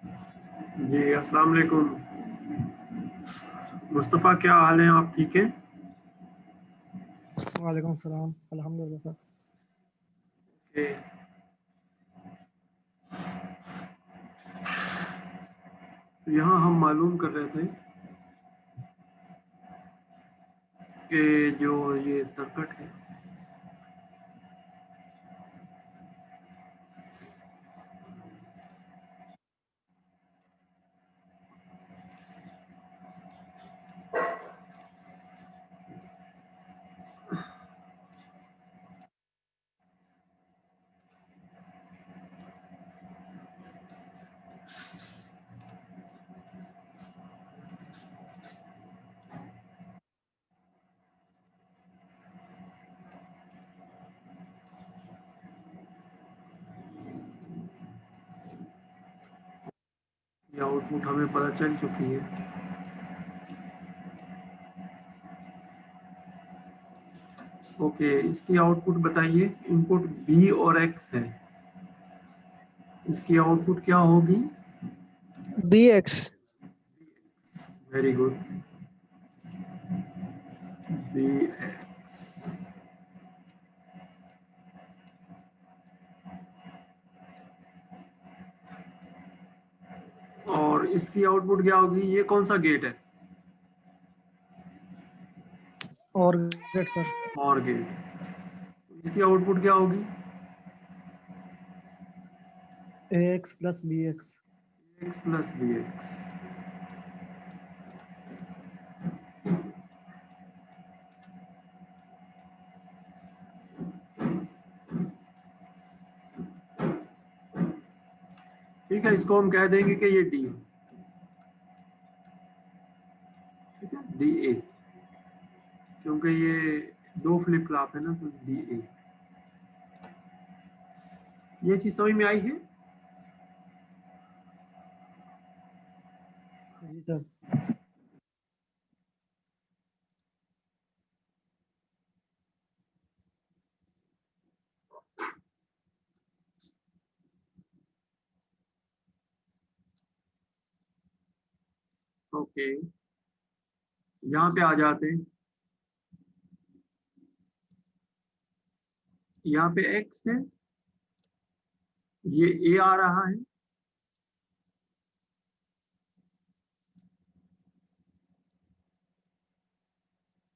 जी अस्सलाम वालेकुम। मुस्तफ़ा, क्या हाल है? आप ठीक हैं? वालेकुम सलाम। अल्हम्दुलिल्लाह सर। कि तो यहाँ हम मालूम कर रहे थे कि जो ये सर्किट है, ये आउटपुट हमें पता चल चुकी है। ओके, इसकी आउटपुट बताइए। इनपुट बी और एक्स है, इसकी आउटपुट क्या होगी? B x. Very good, b x. और इसकी आउटपुट क्या होगी? ये कौन सा गेट है? और गेट सर। और गेट। इसकी आउटपुट क्या होगी? A x plus b x. X plus b x. ठीक है, इसको हम कह देंगे कि ये डी है। ठीक है, डी ए, क्योंकि ये दो फ्लिप फ्लॉप है ना, तो डी ए। ये चीज समझ में आई है? जी सर। ओके, यहाँ पे आ जाते हैं। यहाँ पे एक्स है, ये ए आ रहा है,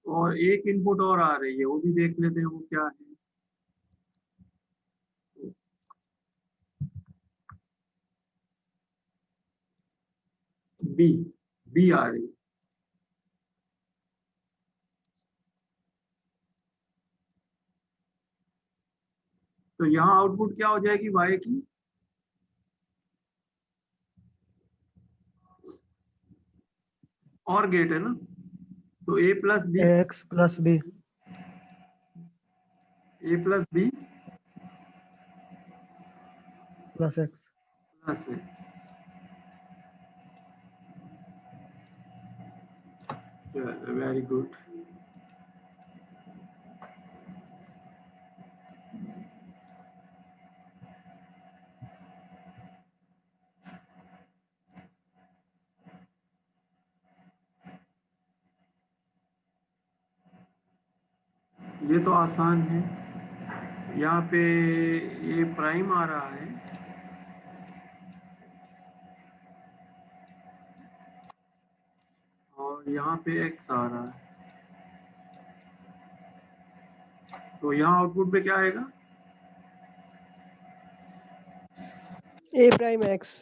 और एक इनपुट और आ रही है, वो भी देख लेते हैं वो क्या है। बी, बी आ रही है। तो यहाँ आउटपुट क्या हो जाएगी? वाई की। और गेट है ना, तो a plus b, a x plus b a plus b plus x. Plus a. Very good. ये तो आसान है। यहाँ पे ए प्राइम आ रहा है, और यहाँ पे एक्स आ रहा है, तो यहाँ आउटपुट पे क्या आएगा? ए प्राइम एक्स।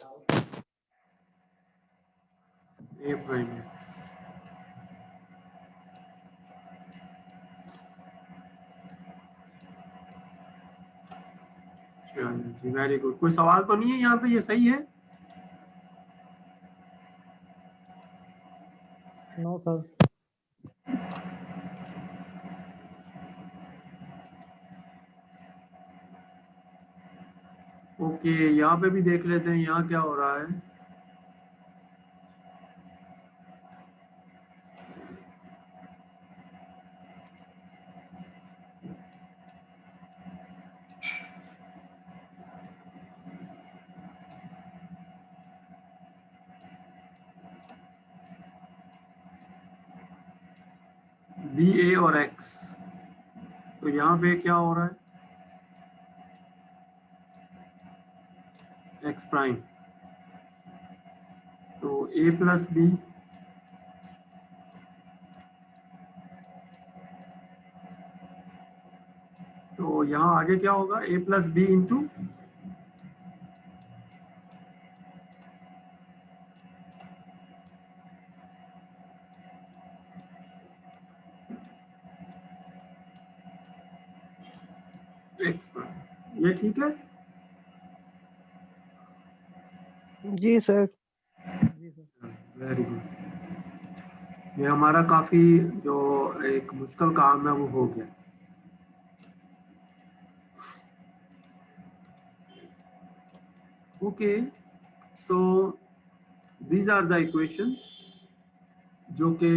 ए प्राइम एक्स। चलो जी, वेरी गुड। कोई सवाल तो नहीं है यहाँ पे? ये सही है? No sir. ओके, यहाँ पे भी देख लेते हैं यहाँ क्या हो रहा है। बी ए और एक्स, तो यहाँ पे क्या हो रहा है, एक्स प्राइम, तो ए प्लस बी, तो यहाँ आगे क्या होगा, a plus b into x prime. ये ठीक है? जी सर। जी सर। Very good. ये हमारा काफी जो एक मुश्किल काम है वो हो गया। Okay, so these are the equations जो कि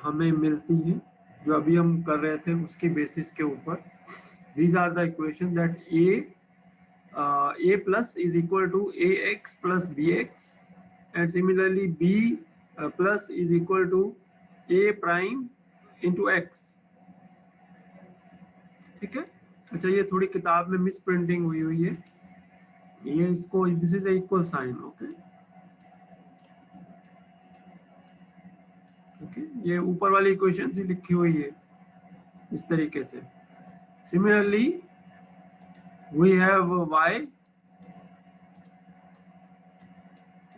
हमें मिलती हैं, जो अभी हम कर रहे थे उसके बेसिस के ऊपर। These are the equation that a plus is equal to a x plus b x, and similarly b plus is equal to a prime into x. ठीक है? अच्छा, ये थोड़ी किताब में मिस प्रिंटिंग हुई है, ये इसको, this is equal sign. Okay okay, ये ऊपर वाली इक्वेशन ही लिखी हुई है इस तरीके से। Similarly we have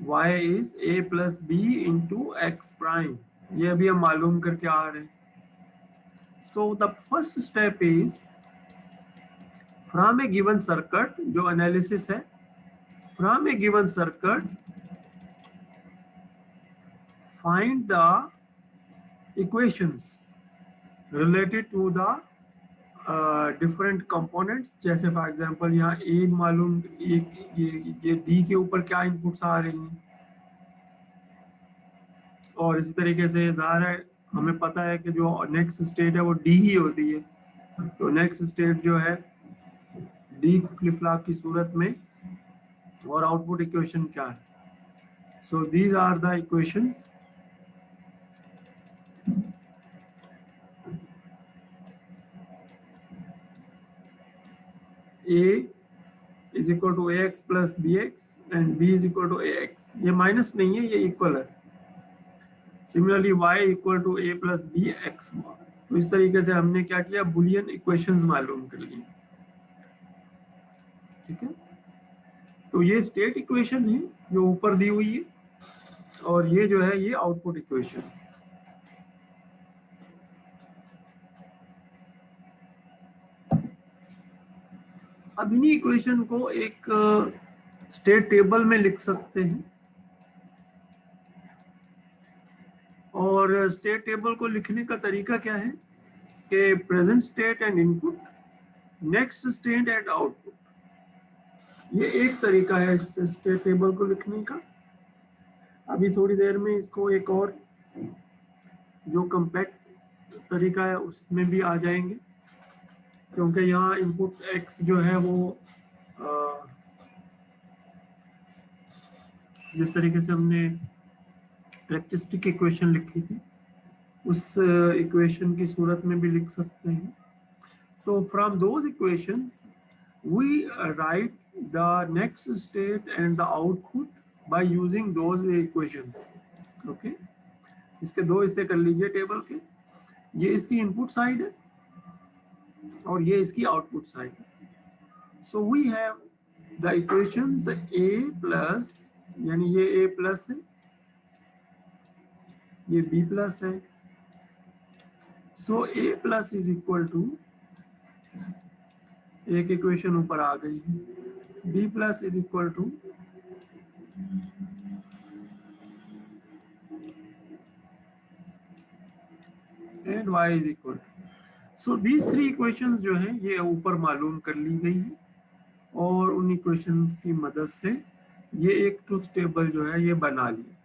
y is a plus b into x prime, ये अभी हम मालूम करके आ रहे हैं। So the first step is from a given circuit, जो एनालिसिस है, from a given circuit find the equations related to the different components. जैसे फॉर एग्जांपल यहाँ ए मालूम, ये डी के ऊपर क्या इनपुट्स आ रही हैं, और इसी तरीके से ज़ाहिर है हमें पता है कि जो नेक्स्ट स्टेट है वो डी ही होती है, तो नेक्स्ट स्टेट जो है डी फ्लिप फ्लॉप की सूरत में, और आउटपुट इक्वेशन क्या है। So these are the equations. A is equal to a x plus b x and b is equal to a x, ये माइनस नहीं है, ये इक्वल है। Similarly y equal to a plus b x. तो इस तरीके से हमने क्या किया, बुलियन इक्वेशंस मालूम कर ली। ठीक है, तो ये स्टेट इक्वेशन है जो ऊपर दी हुई है, और ये जो है ये आउटपुट इक्वेशन। अब इन्हीं इक्वेशन को एक स्टेट टेबल में लिख सकते हैं, और स्टेट टेबल को लिखने का तरीका क्या है कि present state and input, next state and output, ये एक तरीका है इस स्टेट टेबल को लिखने का। अभी थोड़ी देर में इसको एक और जो कम्पैक्ट तरीका है उसमें भी आ जाएंगे, क्योंकि यहाँ इनपुट एक्स जो है वो जिस तरीके से हमने कैरेक्टरिस्टिक इक्वेशन लिखी थी उस इक्वेशन की सूरत में भी लिख सकते हैं। तो from those equations we write the next state and the output by using those equations. Okay, इसके दो हिस्से कर लीजिए टेबल के, ये इसकी इनपुट साइड है और ये इसकी आउटपुट साइड है। So we have the equations a plus, यानी ये a प्लस है, ये b प्लस है। So a plus is equal to, एक इक्वेशन ऊपर आ गई है, b plus is equal to and y is equal to. So these three equations जो है ये ऊपर मालूम कर ली गई है, और उन इक्वेशंस की मदद से ये एक ट्रुथ टेबल जो है ये बना लिया,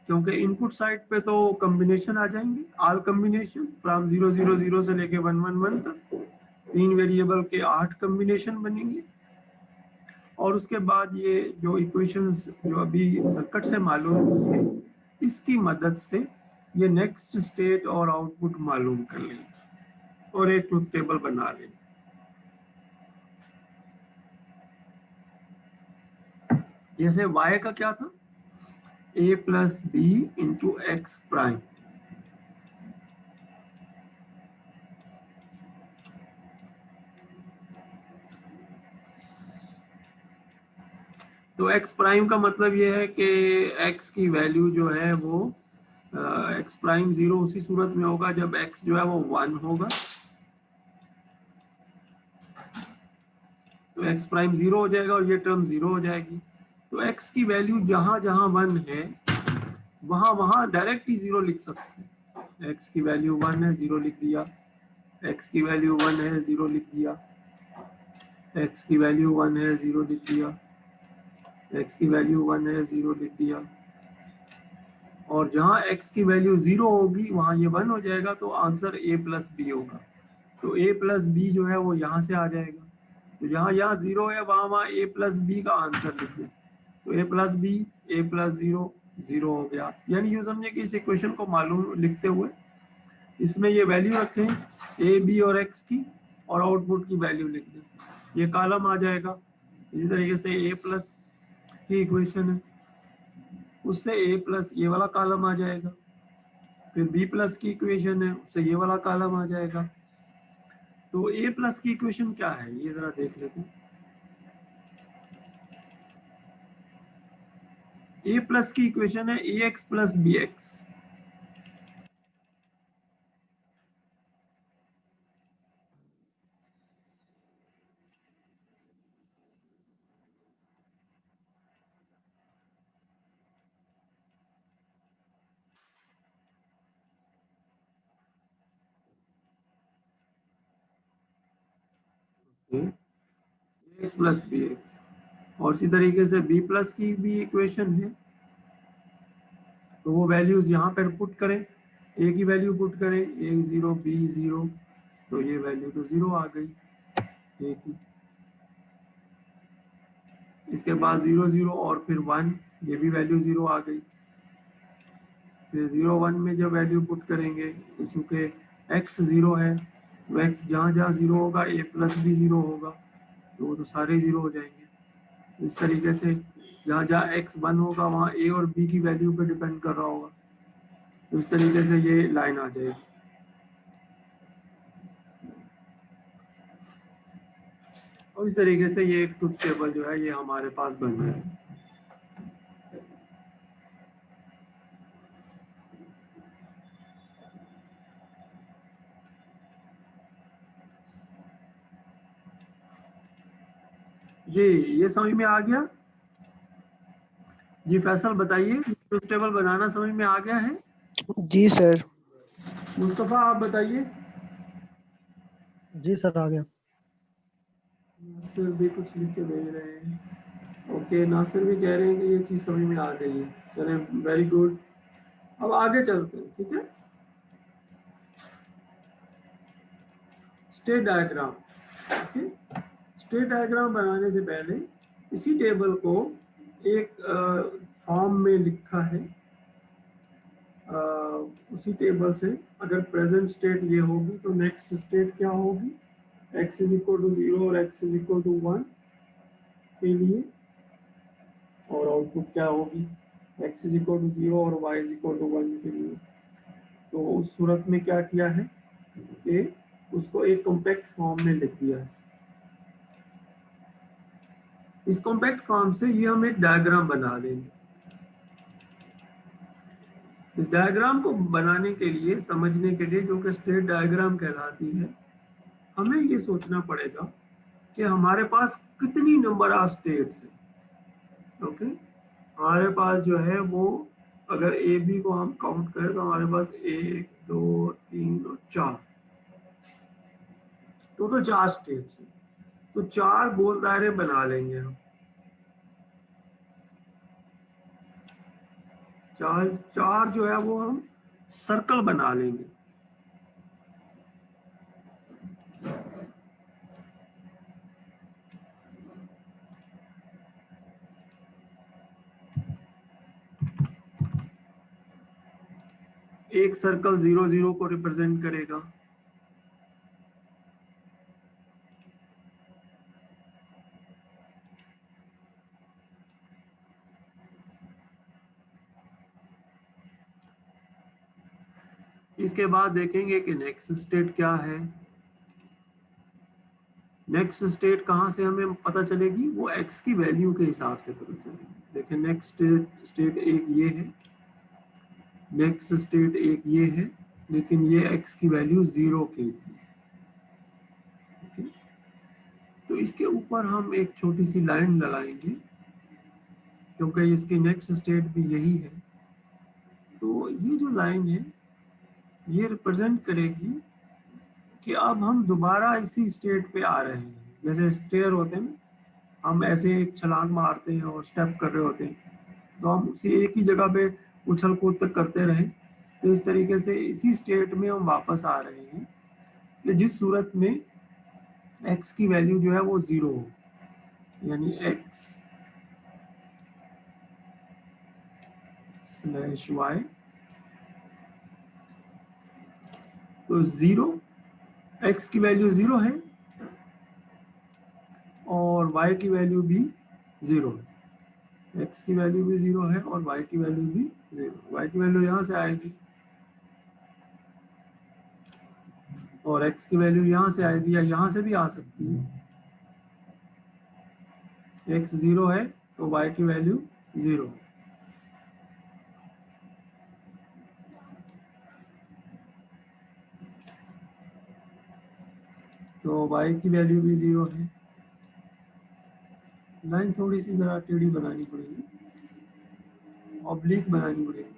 क्योंकि इनपुट साइड पे तो कॉम्बिनेशन आ जाएंगे, ऑल कॉम्बिनेशन फ्रॉम 000 से लेके 111 तक, 3 वेरिएबल के 8 कॉम्बिनेशन बनेंगे। और उसके बाद ये जो इक्वेशंस जो अभी सर्किट से मालूम की है, इसकी मदद से ये नेक्स्ट स्टेट और आउटपुट मालूम कर लेंगे और एक ट्रूथ टेबल बना लेंगे। जैसे y का क्या था, a plus b into x prime. तो x प्राइम का मतलब ये है कि x की वैल्यू जो है वो x प्राइम 0 उसी सूरत में होगा जब x जो है वो 1 होगा। तो x प्राइम 0 हो जाएगा और ये टर्म 0 हो जाएगी। तो x की वैल्यू जहां जहां 1 है वहां वहां डायरेक्ट ही 0 लिख सकते हैं। x की वैल्यू 1 है, 0 लिख दिया। x की वैल्यू 1 है, 0 लिख दिया। x की वैल्यू 1 है, 0 लिख दिया। x की वैल्यू 1 है, 0 लिख दिया। और जहां x की वैल्यू 0 होगी वहां ये 1 हो जाएगा, तो आंसर a प्लस बी होगा। तो a प्लस बी जो है वो यहाँ से आ जाएगा। तो जहां यहाँ 0 है वहां वहां a प्लस बी का आंसर लिख दें। तो a plus b, a plus 0, 0 हो गया। यानी यूं समझे कि इस इक्वेशन को मालूम लिखते हुए इसमें ये वैल्यू रखें a, b और x की, और आउटपुट की वैल्यू लिख दें। ये कॉलम आ जाएगा। इसी तरीके से a प्लस की इक्वेशन है, उससे a प्लस ये वाला कॉलम आ जाएगा। फिर b प्लस की इक्वेशन है, उससे ये वाला कॉलम आ जाएगा। तो a प्लस की इक्वेशन क्या है ये जरा देख लेते हैं। a प्लस की इक्वेशन है ax plus bx। ax plus bx। और इसी तरीके से b प्लस की भी इक्वेशन है, तो वो वैल्यूज यहाँ पर पुट करें। a की वैल्यू पुट करें, a 0 b 0, तो ये वैल्यू तो 0 आ गई a की। इसके बाद 0 0 और फिर 1, ये भी वैल्यू 0 आ गई। फिर 0 1 में जब वैल्यू पुट करेंगे, तो चूंकि x 0 है, तो x जहाँ जहाँ 0 होगा a प्लस भी 0 होगा, तो वो तो सारे 0 हो जाएंगे। इस तरीके से जहाँ जहाँ x 1 होगा वहाँ a और b की वैल्यू पे डिपेंड कर रहा होगा। तो इस तरीके से ये लाइन आ जाएगी। और इस तरीके से ये एक ट्रुथ टेबल जो है ये हमारे पास बन रहा है। जी, ये समझ में आ गया? जी फैसल बताइए, ट्रुथ टेबल बनाना समझ में आ गया है? जी सर। मुस्तफा आप बताइए। जी सर, आ गया। नासिर भी कुछ लिख के भेज रहे हैं। ओके, नासिर भी कह रहे हैं कि ये चीज़ समझ में आ गई है। चलें, वेरी गुड। अब आगे चलते हैं, ठीक है। State diagram. Okay, state diagram बनाने से पहले इसी टेबल को एक फॉर्म में लिखा है। उसी टेबल से अगर प्रेजेंट स्टेट ये होगी तो नेक्स्ट स्टेट क्या होगी, x इज इक्वल टू 0 और x इज इक्वल टू 1 के लिए, और आउटपुट क्या होगी x इज इक्वल टू 0 और y इज इक्वल टू 1 के लिए। तो उस सूरत में क्या किया है कि उसको एक कॉम्पैक्ट फॉर्म में लिख दिया है। इस कॉम्पैक्ट फॉर्म से ये हम एक डायग्राम बना देंगे। इस डायग्राम को बनाने के लिए, समझने के लिए, जो कि स्टेट डायग्राम कहलाती है, हमें ये सोचना पड़ेगा कि हमारे पास कितनी नंबर ऑफ स्टेट्स हैं। ओके, हमारे पास जो है वो, अगर ए बी को हम काउंट करें तो हमारे पास 1 2 3 और 4, टोटल 4 स्टेट्स हैं। तो 4 गोल दायरे बना लेंगे हम। चार चार जो है वो हम सर्कल बना लेंगे। एक सर्कल 0 0 को रिप्रेजेंट करेगा। इसके बाद देखेंगे कि नेक्स्ट स्टेट क्या है। नेक्स्ट स्टेट कहाँ से हमें पता चलेगी, वो x की वैल्यू के हिसाब से पता चलेगी। देखिए नेक्स्ट स्टेट एक ये है, नेक्स्ट स्टेट एक ये है, लेकिन ये x की वैल्यू 0 की है। तो इसके ऊपर हम एक छोटी सी लाइन लगाएंगे, क्योंकि इसकी नेक्स्ट स्टेट भी यही है। तो ये जो लाइन है ये रिप्रेजेंट करेगी कि अब हम दोबारा इसी स्टेट पे आ रहे हैं। जैसे स्टेयर होते हैं, हम ऐसे एक छलांग मारते हैं और स्टेप कर रहे होते हैं, तो हम उसी एक ही जगह पे उछल कूद तक करते रहें। तो इस तरीके से इसी स्टेट में हम वापस आ रहे हैं कि जिस सूरत में x की वैल्यू जो है वो 0 हो, यानी x/y। तो 0, x की वैल्यू 0 है और y की वैल्यू भी 0 है। x की वैल्यू भी 0 है और y की वैल्यू भी 0। y की वैल्यू यहाँ से आएगी और x की वैल्यू यहाँ से आएगी, या यहाँ से भी आ सकती है। x 0 है तो y की वैल्यू 0 है। तो y की वैल्यू भी 0 है। लाइन थोड़ी सी जरा टेढ़ी बनानी पड़ेगी, ऑब्लिक बनानी पड़ेगी।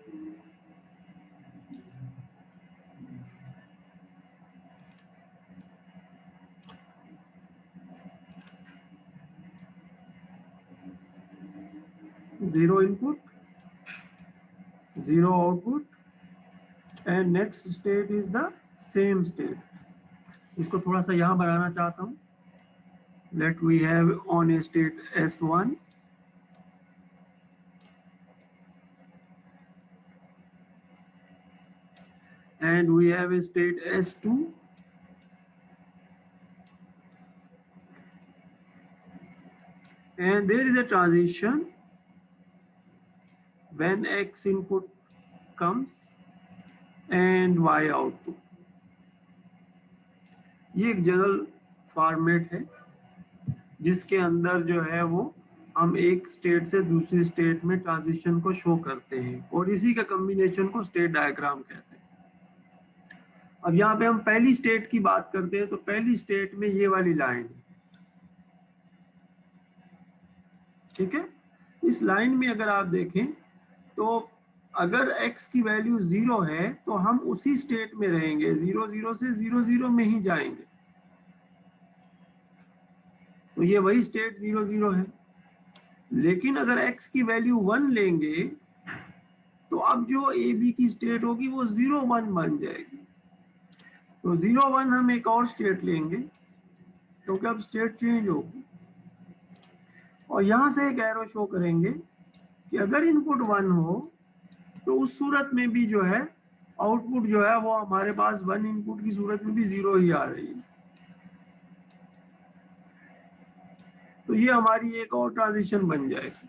Zero input, 0 output, and next state is the same state. इसको थोड़ा सा यहाँ बनाना चाहता हूँ। Let we have on a state S1 and we have a state S2 and there is a transition when X input comes and Y output. ये एक general format है जिसके अंदर जो है वो हम एक स्टेट से दूसरी स्टेट में ट्रांजिशन को शो करते हैं, और इसी का कॉम्बिनेशन को स्टेट डायग्राम कहते हैं। अब यहाँ पे हम पहली स्टेट की बात करते हैं, तो पहली स्टेट में ये वाली लाइन है, ठीक है। इस लाइन में अगर आप देखें तो अगर x की वैल्यू 0 है तो हम उसी स्टेट में रहेंगे, 0 0 से 0 0 में ही जाएंगे। तो ये वही स्टेट 0 0 है। लेकिन अगर x की वैल्यू 1 लेंगे तो अब जो a b की स्टेट होगी वो 0 1 बन जाएगी। तो 0 1 हम एक और स्टेट लेंगे क्योंकि अब स्टेट चेंज होगी, और यहां से एक एरो शो करेंगे कि अगर इनपुट 1 हो तो उस सूरत में भी जो है आउटपुट जो है वो हमारे पास 1 इनपुट की सूरत में भी 0 ही आ रही है। तो ये हमारी एक और ट्रांजिशन बन जाएगी।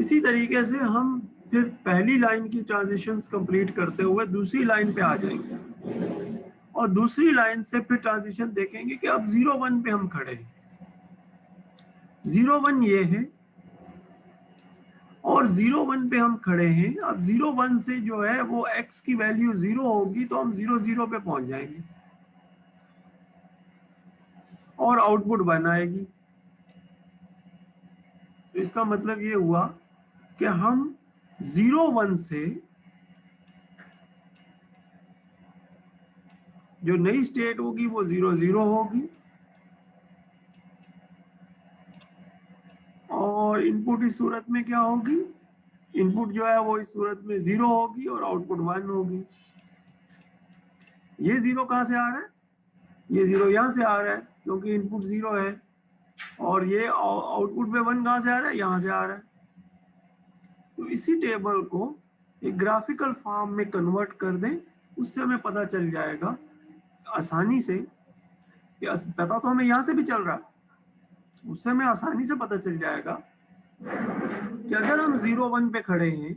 इसी तरीके से हम फिर पहली लाइन की ट्रांजिशंस कंप्लीट करते हुए दूसरी लाइन पे आ जाएंगे, और दूसरी लाइन से फिर ट्रांजिशन देखेंगे कि अब 0 1 पे हम खड़े हैं। 0 1 ये है और 0 1 पे हम खड़े हैं। अब 0 1 से जो है वो x की वैल्यू 0 होगी तो हम 0 0 पे पहुंच जाएंगे और आउटपुट 1 आएगी। तो इसका मतलब ये हुआ कि हम 0 1 से जो नई स्टेट होगी वो 0 0 होगी, और इनपुट इस सूरत में क्या होगी, इनपुट जो है वो इस सूरत में 0 होगी और आउटपुट 1 होगी। ये 0 कहाँ से आ रहा है, ये 0 यहाँ से आ रहा है क्योंकि इनपुट 0 है, और ये आउटपुट में 1 कहाँ से आ रहा है, यहाँ से आ रहा है। तो इसी टेबल को एक ग्राफिकल फॉर्म में कन्वर्ट कर दें, उससे हमें पता चल जाएगा आसानी से कि पता तो हमें यहाँ से भी चल रहा है, उससे हमें आसानी से पता चल जाएगा कि अगर हम 0 1 पे खड़े हैं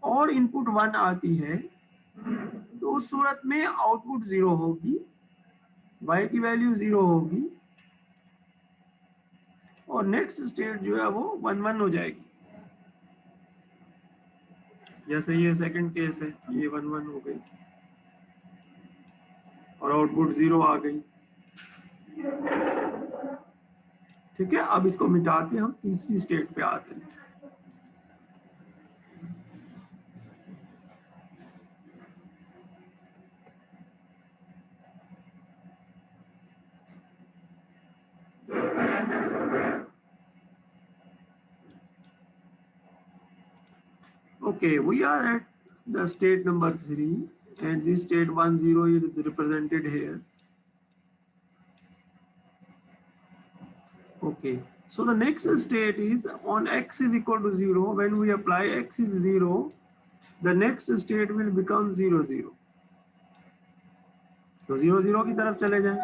और इनपुट 1 आती है तो उस सूरत में आउटपुट 0 होगी, y की वैल्यू 0 होगी और नेक्स्ट स्टेट जो है वो 1 1 हो जाएगी। जैसे ये सेकंड केस है, ये 1 1 हो गई और आउटपुट 0 आ गई। ठीक है, अब इसको मिटा के हम तीसरी स्टेट पे आते हैं। Okay, we are at the state number 3 and this state 1 0 is represented here. Okay, so the next state is on x is equal to 0. When we apply x is 0, the next state will become 0 0. तो 0 0 की तरफ चले जाएं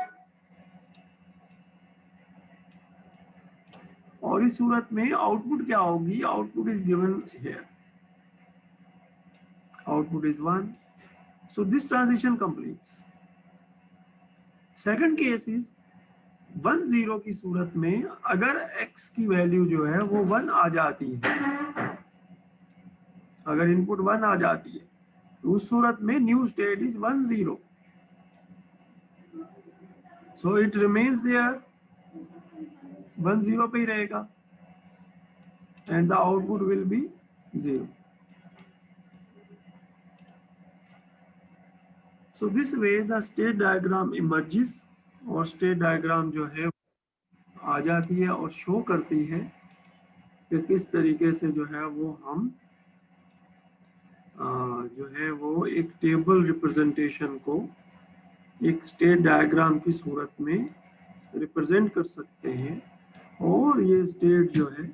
और इस सूरत में output क्या होगी? Output is given here, output is 1. So this transition completes. Second case is 1 0 की सूरत में अगर x की वैल्यू जो है वो 1 आ जाती है, अगर इनपुट 1 आ जाती है तो उस सूरत में new state is 1 0. So it remains there, 1 0 पे ही रहेगा and the output will be 0. So this way the state diagram emerges और state diagram जो है आ जाती है और शो करती है कि किस तरीके से जो है वो हम जो है वो एक टेबल रिप्रेजेंटेशन को एक स्टेट डायग्राम की सूरत में रिप्रेजेंट कर सकते हैं। और ये स्टेट जो है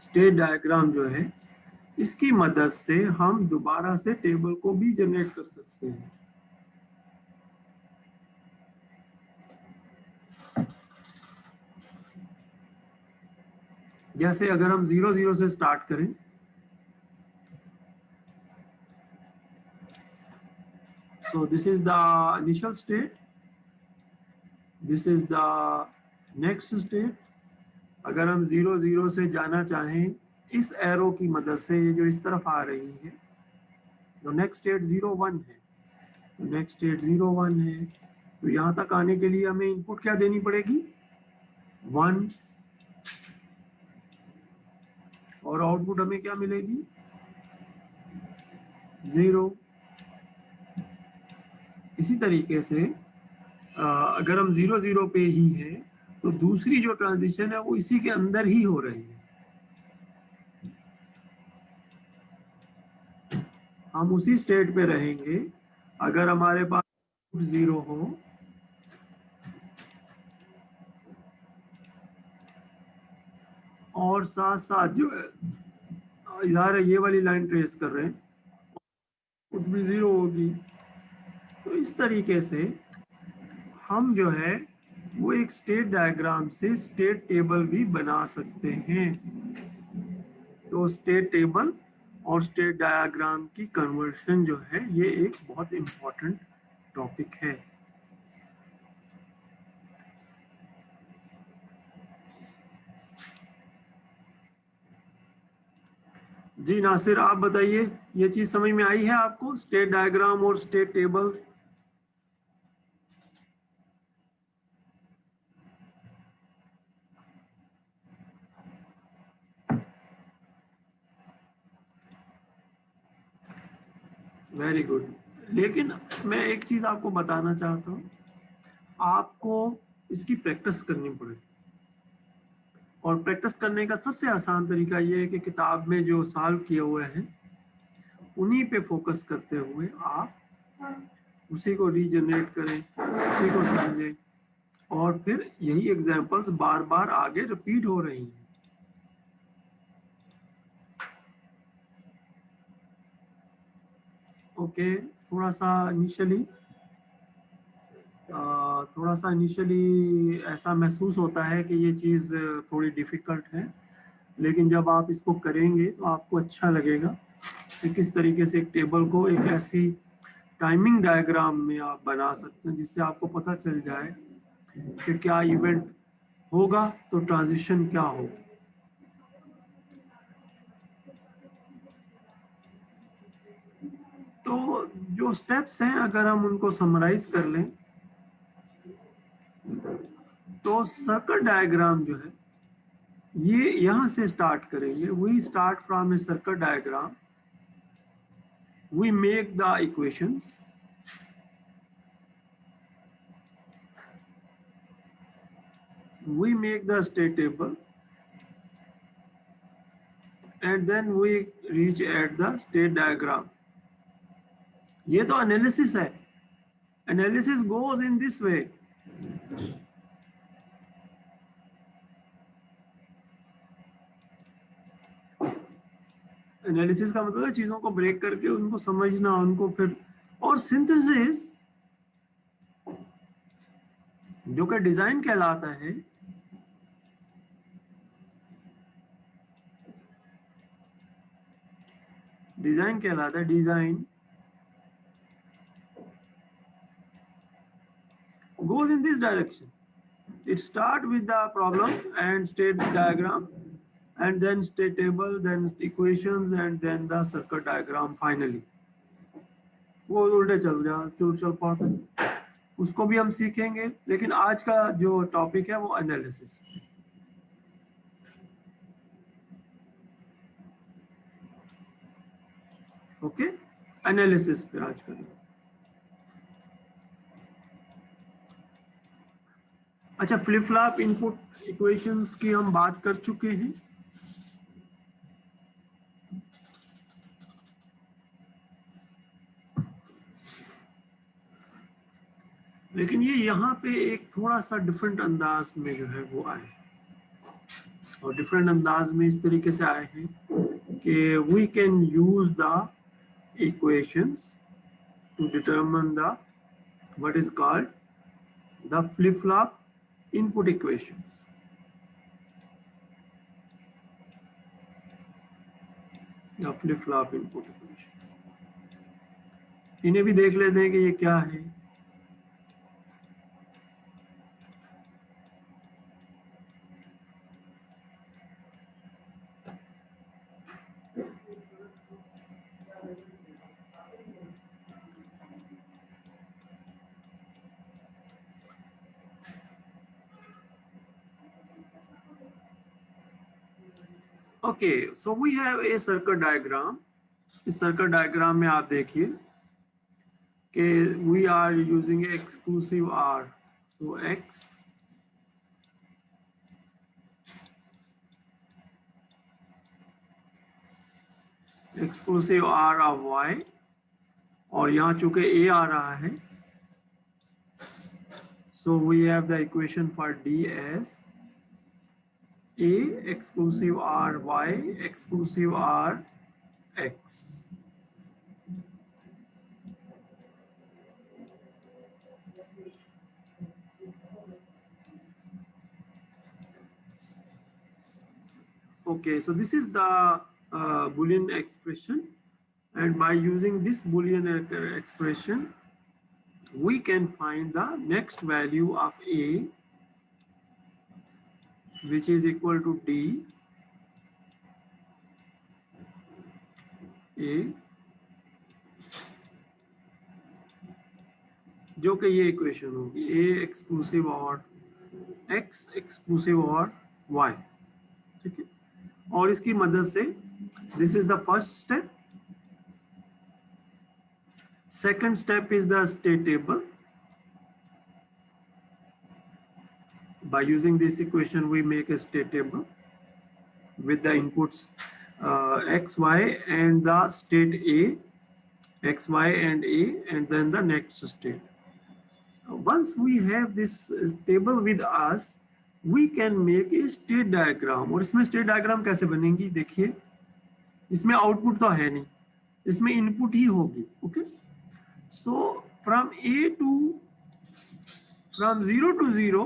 स्टेट डायग्राम जो है इसकी मदद से हम दोबारा से टेबल को भी जनरेट कर सकते हैं। जैसे अगर हम 0 0 से स्टार्ट करें, so this is the initial state, this is the next state. अगर हम 0 0 से जाना चाहें इस एरो की मदद से, ये जो इस तरफ आ रही है, तो नेक्स्ट स्टेट 0 1 है, तो नेक्स्ट स्टेट 0 1 है। तो यहाँ तक आने के लिए हमें इनपुट क्या देनी पड़ेगी? 1, और आउटपुट हमें क्या मिलेगी? 0। इसी तरीके से अगर हम 0 0 पे ही हैं तो दूसरी जो ट्रांजिशन है वो इसी के अंदर ही हो रही है। हम उसी स्टेट पे रहेंगे अगर हमारे पास 0 हो और साथ साथ जो है इधर ये वाली लाइन ट्रेस कर रहे हैं, आउटपुट भी 0 होगी। तो इस तरीके से हम जो है वो एक स्टेट डायग्राम से स्टेट टेबल भी बना सकते हैं। तो स्टेट टेबल और स्टेट डायग्राम की कन्वर्शन जो है ये एक बहुत इम्पोर्टेंट टॉपिक है। जी नासिर, आप बताइए, ये चीज समझ में आई है आपको, स्टेट डायग्राम और स्टेट टेबल? Very good. लेकिन मैं एक चीज आपको बताना चाहता हूँ, आपको इसकी प्रैक्टिस करनी पड़ेगी और प्रैक्टिस करने का सबसे आसान तरीका ये है कि किताब में जो सॉल्व किए हुए हैं उन्हीं पे फोकस करते हुए आप उसी को रीजनरेट करें, उसी को समझें और फिर यही एग्जांपल्स बार बार आगे रिपीट हो रही हैं। ओके, थोड़ा सा इनिशियली ऐसा महसूस होता है कि ये चीज़ थोड़ी डिफ़िकल्ट है, लेकिन जब आप इसको करेंगे तो आपको अच्छा लगेगा कि किस तरीके से एक टेबल को एक ऐसी टाइमिंग डायग्राम में आप बना सकते हैं जिससे आपको पता चल जाए कि क्या इवेंट होगा तो ट्रांजिशन क्या होगी। तो जो स्टेप्स हैं अगर हम उनको समराइज कर लें तो सर्कल डायग्राम जो है ये यहाँ से स्टार्ट करेंगे। We start from a circle diagram, we make the equations, we make the state table, and then we reach at the state diagram. ये तो analysis है, analysis goes in this way. Analysis का मतलब है चीजों को break करके उनको समझना, उनको फिर, और सिंथेसिस जो कि डिजाइन कहलाता है, design goes in this direction. It start with the problem and state diagram, and then state table, then equations, and then the circuit diagram finally. वो उल्टे चल पाते हैं, उसको भी हम सीखेंगे, लेकिन आज का जो टॉपिक है वो एनालिसिस। ओके, एनालिसिस पे आज करेंगे। अच्छा, फ्लिप फ्लॉप इनपुट इक्वेशंस की हम बात कर चुके हैं। लेकिन ये यहाँ पे एक थोड़ा सा डिफरेंट अंदाज में जो है वो आए, और डिफरेंट अंदाज में इस तरीके से आए हैं कि we can use the equations to determine the what is called the flip flop input equations. The flip flop input equations, इन्हें भी देख लेते हैं कि ये क्या है। Okay, so we have a circuit diagram. इस सर्कल डायग्राम में आप देखिए कि we are using exclusive R, so X exclusive R of Y, और यहाँ चूंकि A आ रहा है, so we have the equation for D as A exclusive R Y exclusive R X. Okay, so this is the Boolean expression, and by using this Boolean expression we can find the next value of A, which is equal to D A, जो कि ये equation होगी A exclusive और X exclusive और Y, ठीक है। और इसकी मदद से this is the first step, second step is the state table. By using this equation we make a state table with the inputs x, y and the state A, x, y and A, and then the next state. Once we have this table with us, we can make a state diagram. और इसमें state diagram कैसे बनेगी देखिए, इसमें output तो है नहीं, इसमें इनपुट ही होगी. Okay, so from a to, from 0 to 0,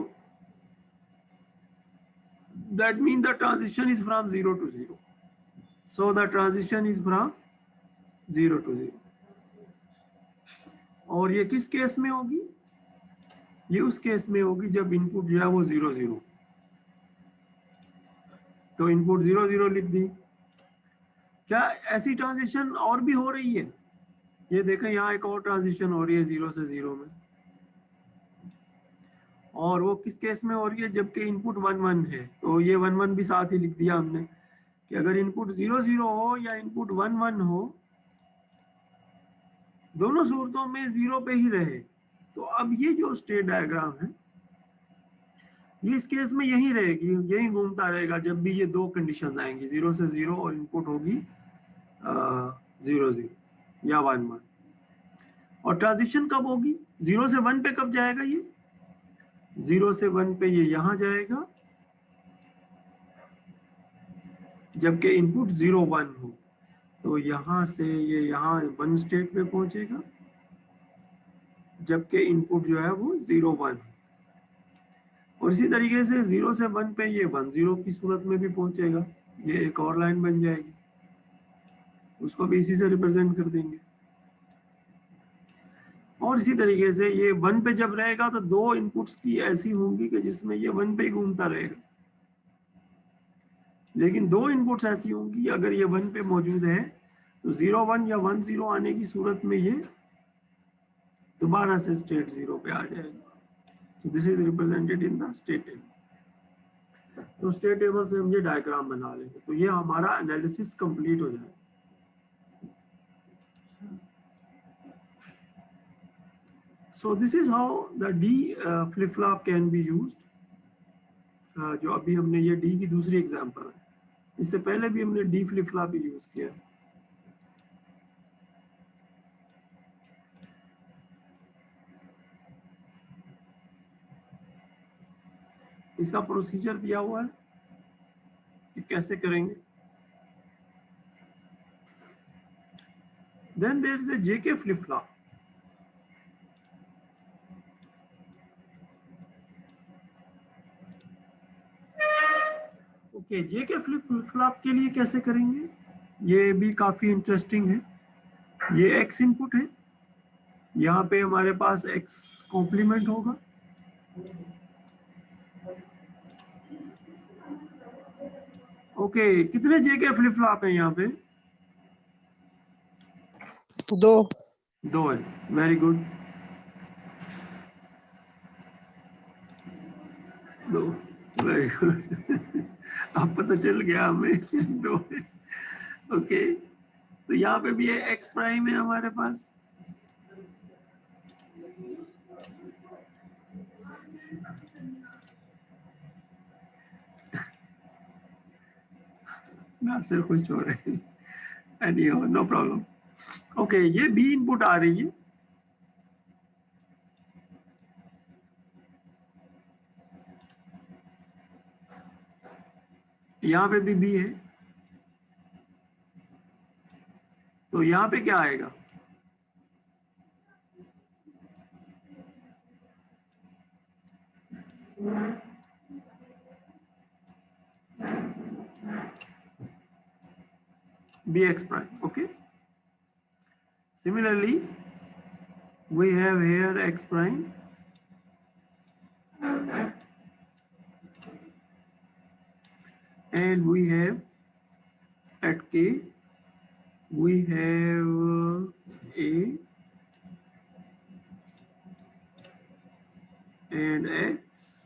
that means the transition is from 0 to 0. So the transition is from 0 to 0. और ये किस केस में होगी? ये उस केस में होगी जब इनपुट जो है वो 0 0. तो इनपुट 0 0 लिख दी. क्या ऐसी ट्रांजिशन और भी हो रही है? ये देखें, यहाँ एक और ट्रांजिशन हो रही है 0 से 0 में. और वो किस केस में हो रही है? जबकि इनपुट 1 1 है. तो ये 1 1 भी साथ ही लिख दिया हमने कि अगर इनपुट 0 0 हो या इनपुट 1 1 हो, दोनों सूरतों में 0 पे ही रहे. तो अब ये जो स्टेट डायग्राम है, ये इस केस में यही रहेगी, यही घूमता रहेगा जब भी ये दो कंडीशन आएंगी, 0 से 0 और इनपुट होगी 0 0 या 1 1. और ट्रांजिशन कब होगी? 0 से 1 पे कब जाएगा? ये 0 से 1 पे ये यहां जाएगा जबकि इनपुट 0 1 हो. तो यहां से ये यहां 1 स्टेट पे पहुंचेगा जबकि इनपुट जो है वो 0 1. और इसी तरीके से 0 से 1 पे ये 1 0 की सूरत में भी पहुंचेगा. ये एक और लाइन बन जाएगी, उसको भी इसी से रिप्रेजेंट कर देंगे. और इसी तरीके से ये 1 पे जब रहेगा तो दो इनपुट्स की ऐसी होंगी कि जिसमें ये 1 पे ही घूमता रहेगा. लेकिन दो इनपुट्स ऐसी होंगी, अगर ये 1 पे मौजूद है तो 0 1 या 1 0 आने की सूरत में ये दोबारा से स्टेट 0 पे आ जाएगा. So this is represented in the state table. तो स्टेट टेबल से हम ये डायग्राम बना लेंगे तो ये हमारा एनालिसिस कंप्लीट हो जाएगा. So this is how the D flip flop can be used. जो अभी हमने ये D की दूसरी एग्जांपल है, इससे पहले भी हमने D फ्लिप फ्लॉप यूज किया. इसका प्रोसीजर दिया हुआ है कि कैसे करेंगे. Then there is a JK flip flop. Okay, JK flip flop के लिए कैसे करेंगे? ये भी काफी इंटरेस्टिंग है. ये X इनपुट है, यहाँ पे हमारे पास X कॉम्प्लीमेंट होगा. ओके, कितने JK फ्लिप फ्लॉप है यहाँ पे? 2 है. Very good. 2, very good. अब पता चल गया हमें 2 है. ओके, तो यहाँ पे भी है X प्राइम है हमारे पास. ना से खुश हो रहे हैं. Anyhow, no problem. ओके, ये B इनपुट आ रही है. यहाँ पे भी B है. तो यहाँ पे क्या आएगा? Bx prime. Okay. Similarly, we have here x prime and we have at k we have a and x.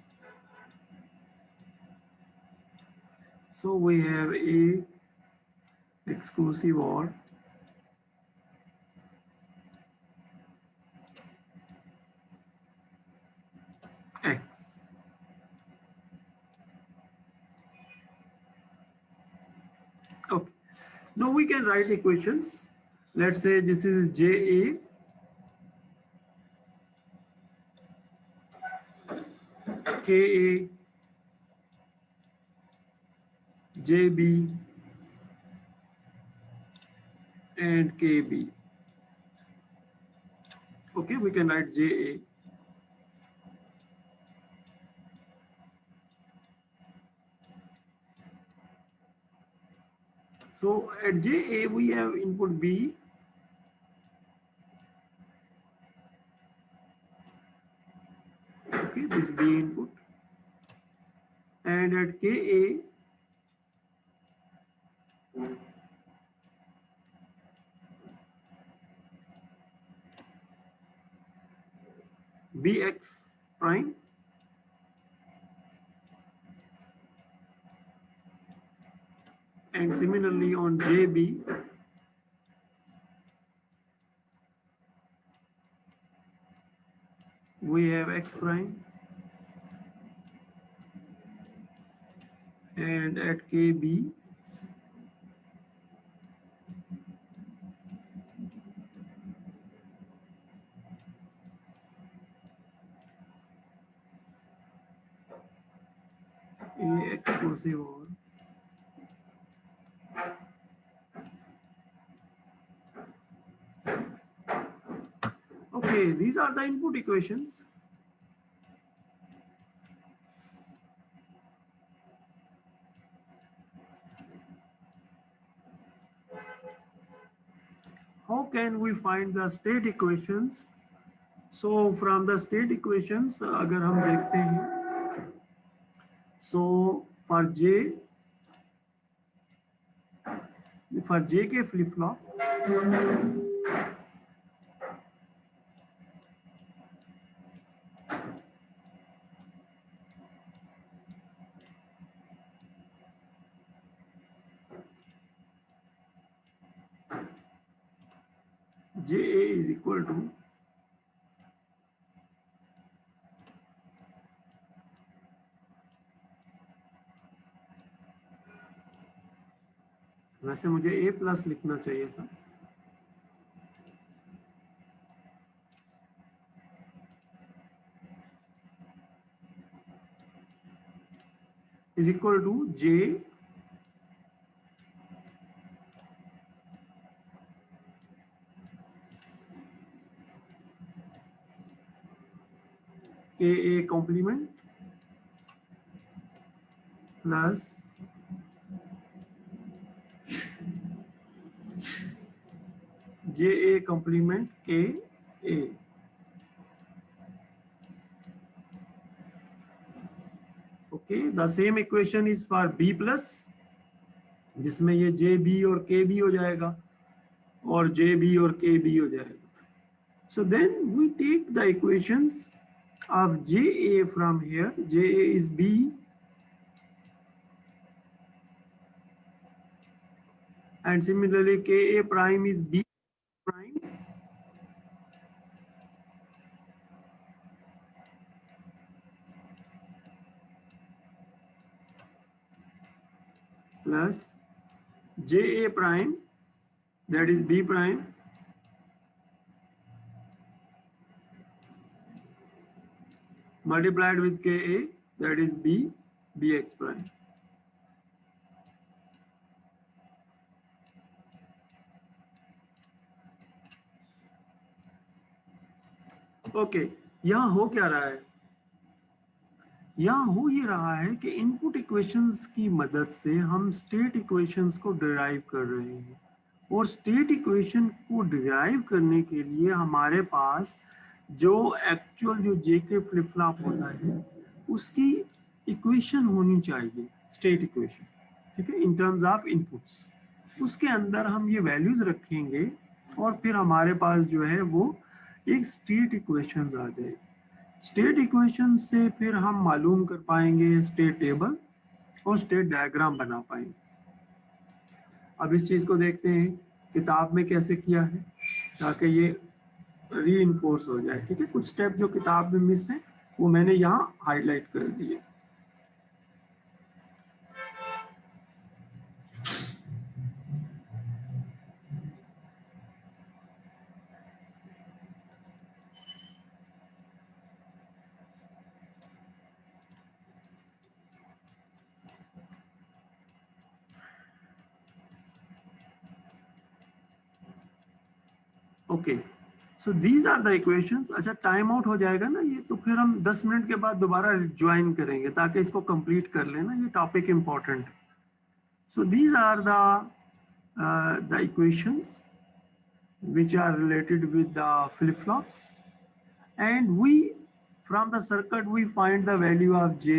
So we have a exclusive OR x. Okay, now we can write equations. Let's say this is JA KA JB and KB. Okay, we can write JA. So at JA we have input B, okay, this B input, and at KA BX prime, and similarly on JB we have X prime, and at KB AX को से और okay, these are the input equations. How can we find the state equations? So from the state equations अगर हम देखते हैं, so for J के flip flop JA is equal to वैसे मुझे A प्लस लिखना चाहिए था, is equal to J KA complement plus JA complement KA. Okay, the same equation is for B plus, जिसमें ये JB और KB हो जाएगा और JB और KB हो जाएगा. So then we take the equations of JA from here. JA is B and similarly KA prime is B prime plus JA prime, that is B prime, multiplied with KA, that is BX prime. Okay, यहाँ हो क्या रहा है? यहाँ हो ये रहा है कि इनपुट इक्वेशंस की मदद से हम स्टेट इक्वेशंस को डिराइव कर रहे हैं, और स्टेट इक्वेशन को डिराइव करने के लिए हमारे पास जो एक्चुअल जो जेके फ्लिप फ्लॉप होता है उसकी इक्वेशन होनी चाहिए, स्टेट इक्वेशन, ठीक है, इन टर्म्स ऑफ इनपुट्स. उसके अंदर हम ये वैल्यूज रखेंगे और फिर हमारे पास जो है वो एक स्टेट इक्वेशंस आ जाए. स्टेट इक्वेशन से फिर हम मालूम कर पाएंगे स्टेट टेबल और स्टेट डायग्राम बना पाएंगे. अब इस चीज को देखते हैं किताब में कैसे किया है ताकि ये रीइंफोर्स हो जाए. ठीक है, कुछ स्टेप जो किताब में मिस है वो मैंने यहाँ हाईलाइट कर दिए. Okay, so these are the equations. अच्छा, टाइम आउट हो जाएगा ना ये, तो फिर हम 10 मिनट के बाद दोबारा ज्वाइन करेंगे ताकि इसको कंप्लीट कर लेना, ये टॉपिक इंपॉर्टेंट है। So these are the equations which are related with the flip-flops, and we from the circuit we find the value of j,